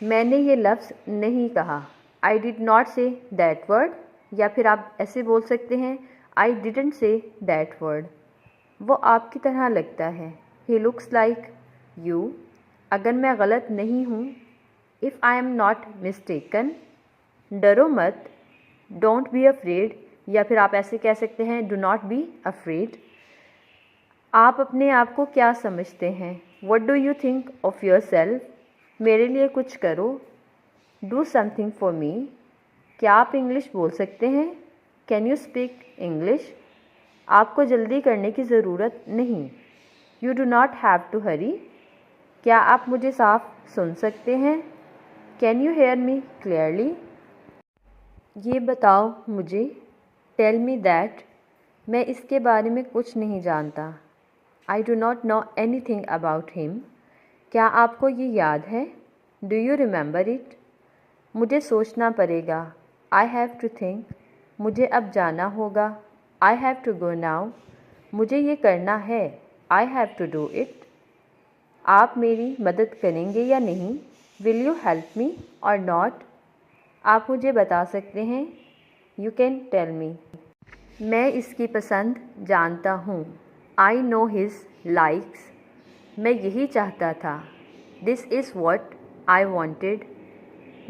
मैंने ये लफ्ज़ नहीं कहा। I did not say that word. या फिर आप ऐसे बोल सकते हैं I didn't say that word. वो आपकी तरह लगता है। He looks like you. अगर मैं गलत नहीं हूँ, if I am not mistaken. डरो मत, डोंट बी अफ्रेड। या फिर आप ऐसे कह सकते हैं डू नॉट बी अफ्रेड। आप अपने आप को क्या समझते हैं? What do you think of yourself? मेरे लिए कुछ करो। Do something for me. क्या आप इंग्लिश बोल सकते हैं? Can you speak English? आपको जल्दी करने की ज़रूरत नहीं। You do not have to hurry. क्या आप मुझे साफ सुन सकते हैं? Can you hear me clearly? ये बताओ मुझे। Tell me that. मैं इसके बारे में कुछ नहीं जानता। I do not no any thing about him. क्या आपको ये याद है? Do you remember it? मुझे सोचना पड़ेगा। I have to think. मुझे अब जाना होगा। I have to go now. मुझे ये करना है। I have to do it. आप मेरी मदद करेंगे या नहीं? विल यू हेल्प मी और नॉट? आप मुझे बता सकते हैं। You can tell me. मैं इसकी पसंद जानता हूँ। I know his likes. मैं यही चाहता था। This is what I wanted.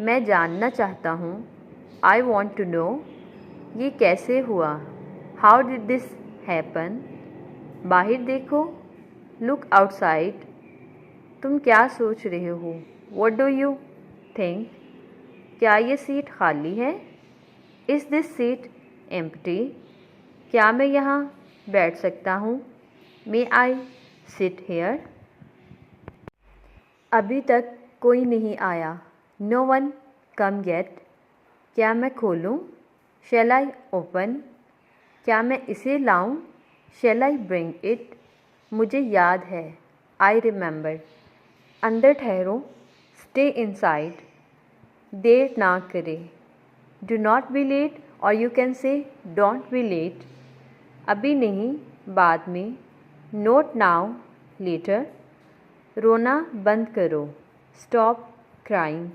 मैं जानना चाहता हूँ। I want to know. ये कैसे हुआ? How did this happen? बाहर देखो। Look outside. तुम क्या सोच रहे हो? What do you think? क्या ये सीट खाली है? Is this seat empty? क्या मैं यहाँ बैठ सकता हूँ? मे आई सिट हेयर? अभी तक कोई नहीं आया। No one come yet. क्या मैं खोलूँ? Shall I open? क्या मैं इसे लाऊं? Shall I bring it? मुझे याद है। I remember. अंदर ठहरो। Stay inside. देर ना करें। डू नॉट बी लेट और you can say don't be late. अभी नहीं, बाद में। Not now, later. रोना बंद करो। Stop crying.